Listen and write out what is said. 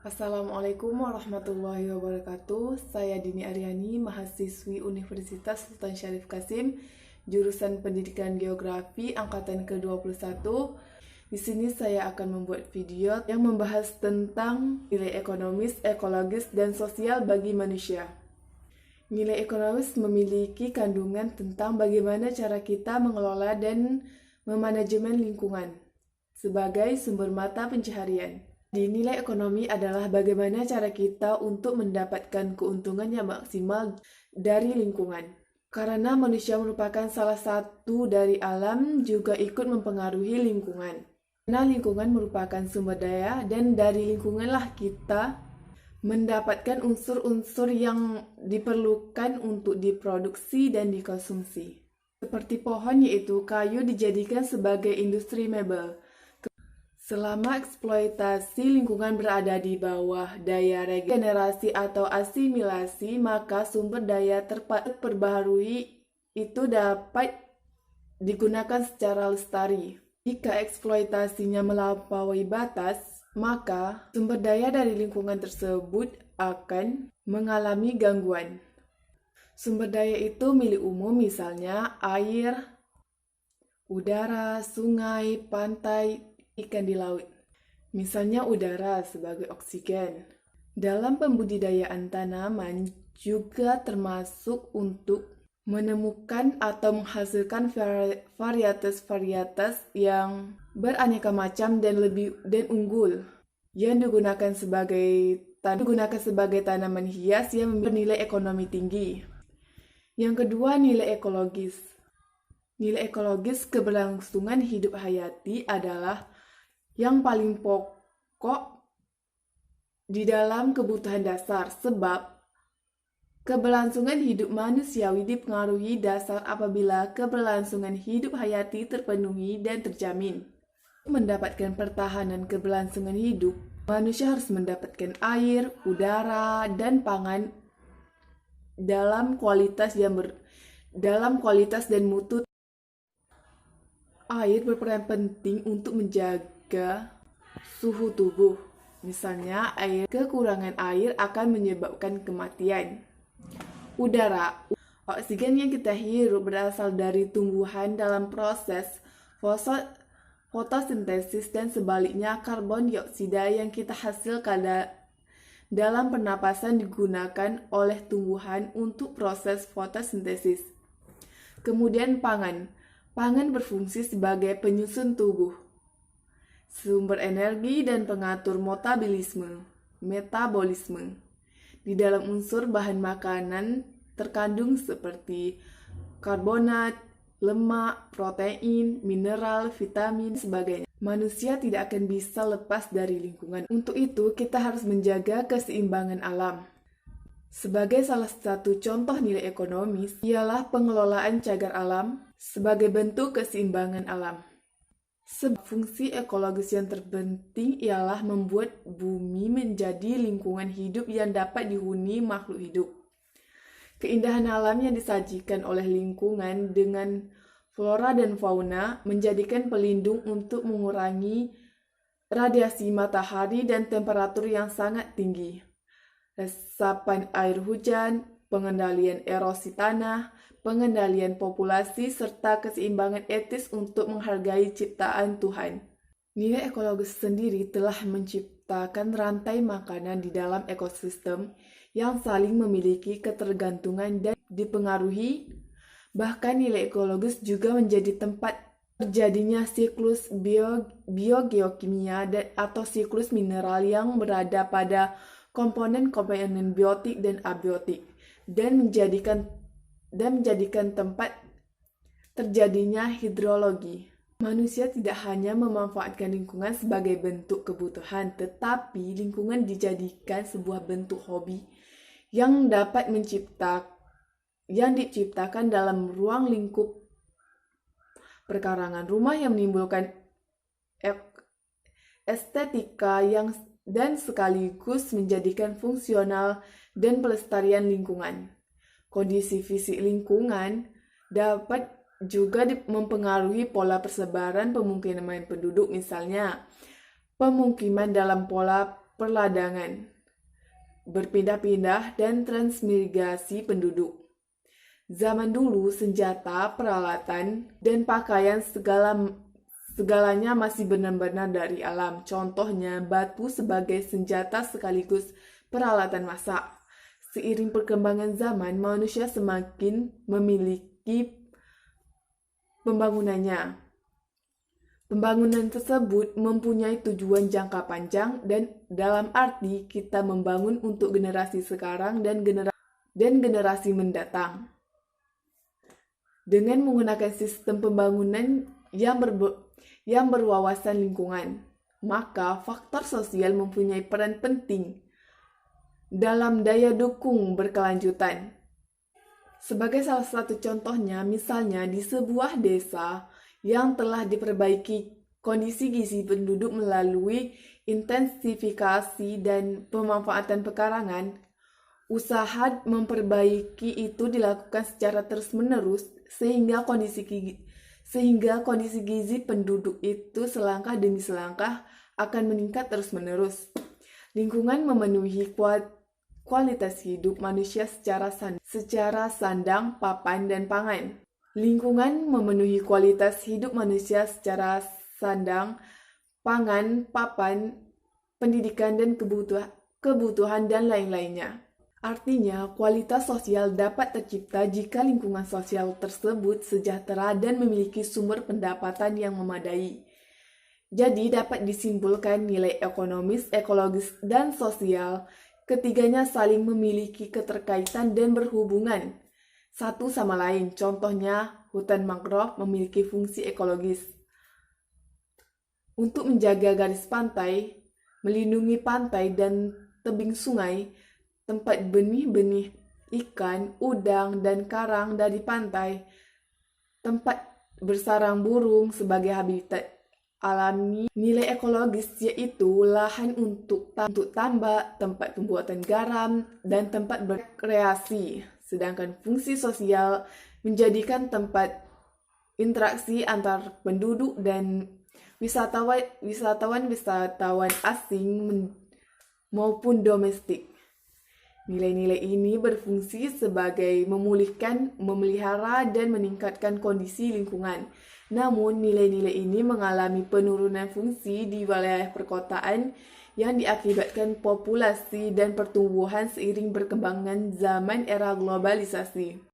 Assalamualaikum warahmatullahi wabarakatuh. Saya Dini Aryani, mahasiswi Universitas Sultan Syarif Qasim, jurusan Pendidikan Geografi angkatan ke-21. Di sini saya akan membuat video yang membahas tentang nilai ekonomis, ekologis, dan sosial bagi manusia. Nilai ekonomis memiliki kandungan tentang bagaimana cara kita mengelola dan memanajemen lingkungan sebagai sumber mata pencaharian. Nilai ekonomi adalah bagaimana cara kita untuk mendapatkan keuntungan yang maksimal dari lingkungan. Karena manusia merupakan salah satu dari alam juga ikut mempengaruhi lingkungan. Karena lingkungan merupakan sumber daya dan dari lingkunganlah kita mendapatkan unsur-unsur yang diperlukan untuk diproduksi dan dikonsumsi. Seperti pohon yaitu kayu dijadikan sebagai industri mebel. Selama eksploitasi lingkungan berada di bawah daya regenerasi atau asimilasi, maka sumber daya terperbaharui itu dapat digunakan secara lestari. Jika eksploitasinya melampaui batas, maka sumber daya dari lingkungan tersebut akan mengalami gangguan. Sumber daya itu milik umum, misalnya air, udara, sungai, pantai, ikan di laut. Misalnya udara sebagai oksigen. Dalam pembudidayaan tanaman juga termasuk untuk menemukan atau menghasilkan varietas-varietas yang beraneka macam dan unggul yang digunakan sebagai tanaman hias yang memiliki nilai ekonomi tinggi. Yang kedua, nilai ekologis. Nilai ekologis keberlangsungan hidup hayati adalah yang paling pokok di dalam kebutuhan dasar, sebab keberlangsungan hidup manusiawi dipengaruhi dasar apabila keberlangsungan hidup hayati terpenuhi dan terjamin. Untuk mendapatkan pertahanan keberlangsungan hidup, manusia harus mendapatkan air, udara, dan pangan dalam kualitas dan mutu. Air berperan penting untuk menjaga suhu tubuh. Misalnya, kekurangan air akan menyebabkan kematian. Udara. Oksigen yang kita hirup berasal dari tumbuhan dalam proses fotosintesis dan sebaliknya karbon dioksida yang kita hasilkan dalam pernapasan digunakan oleh tumbuhan untuk proses fotosintesis. Kemudian pangan. Pangan berfungsi sebagai penyusun tubuh, sumber energi, dan pengatur metabolisme. Di dalam unsur bahan makanan terkandung seperti karbonat, lemak, protein, mineral, vitamin, dan sebagainya. Manusia tidak akan bisa lepas dari lingkungan. Untuk itu, kita harus menjaga keseimbangan alam. Sebagai salah satu contoh nilai ekonomis, ialah pengelolaan cagar alam sebagai bentuk keseimbangan alam. Sebab fungsi ekologis yang terpenting ialah membuat bumi menjadi lingkungan hidup yang dapat dihuni makhluk hidup. Keindahan alam yang disajikan oleh lingkungan dengan flora dan fauna menjadikan pelindung untuk mengurangi radiasi matahari dan temperatur yang sangat tinggi. Resapan air hujan, pengendalian erosi tanah, pengendalian populasi, serta keseimbangan etis untuk menghargai ciptaan Tuhan. Nilai ekologis sendiri telah menciptakan rantai makanan di dalam ekosistem yang saling memiliki ketergantungan dan dipengaruhi. Bahkan nilai ekologis juga menjadi tempat terjadinya siklus biogeokimia atau siklus mineral yang berada pada komponen-komponen biotik dan abiotik dan menjadikan tempat terjadinya hidrologi. Manusia tidak hanya memanfaatkan lingkungan sebagai bentuk kebutuhan, tetapi lingkungan dijadikan sebuah bentuk hobi yang diciptakan dalam ruang lingkup perkarangan rumah yang menimbulkan estetika dan sekaligus menjadikan fungsional dan pelestarian lingkungan. Kondisi fisik lingkungan dapat juga mempengaruhi pola persebaran pemukiman penduduk, misalnya pemukiman dalam pola perladangan, berpindah-pindah, dan transmigrasi penduduk. Zaman dulu, senjata, peralatan, dan pakaian segalanya masih benar-benar dari alam. Contohnya, batu sebagai senjata sekaligus peralatan masak. Seiring perkembangan zaman, manusia semakin memiliki pembangunannya. Pembangunan tersebut mempunyai tujuan jangka panjang dan dalam arti kita membangun untuk generasi sekarang dan generasi mendatang. Dengan menggunakan sistem pembangunan yang berwawasan lingkungan, maka faktor sosial mempunyai peran penting dalam daya dukung berkelanjutan. Sebagai salah satu contohnya, misalnya di sebuah desa yang telah diperbaiki kondisi gizi penduduk melalui intensifikasi dan pemanfaatan pekarangan, usaha memperbaiki itu dilakukan secara terus-menerus sehingga kondisi gizi penduduk itu selangkah demi selangkah akan meningkat terus-menerus. Lingkungan memenuhi kualitas hidup manusia secara sandang, papan, dan pangan. Lingkungan memenuhi kualitas hidup manusia secara sandang, pangan, papan, pendidikan, dan kebutuhan dan lain-lainnya. Artinya, kualitas sosial dapat tercipta jika lingkungan sosial tersebut sejahtera dan memiliki sumber pendapatan yang memadai. Jadi, dapat disimpulkan nilai ekonomis, ekologis, dan sosial ketiganya saling memiliki keterkaitan dan berhubungan satu sama lain. Contohnya, hutan mangrove memiliki fungsi ekologis untuk menjaga garis pantai, melindungi pantai dan tebing sungai, tempat benih-benih ikan, udang, dan karang dari pantai, tempat bersarang burung sebagai habitat alami. Nilai ekologis yaitu lahan untuk tambak, tempat pembuatan garam, dan tempat berkreasi. Sedangkan fungsi sosial menjadikan tempat interaksi antar penduduk dan wisatawan asing maupun domestik. Nilai-nilai ini berfungsi sebagai memulihkan, memelihara, dan meningkatkan kondisi lingkungan. Namun, nilai-nilai ini mengalami penurunan fungsi di wilayah perkotaan yang diakibatkan populasi dan pertumbuhan seiring perkembangan zaman era globalisasi.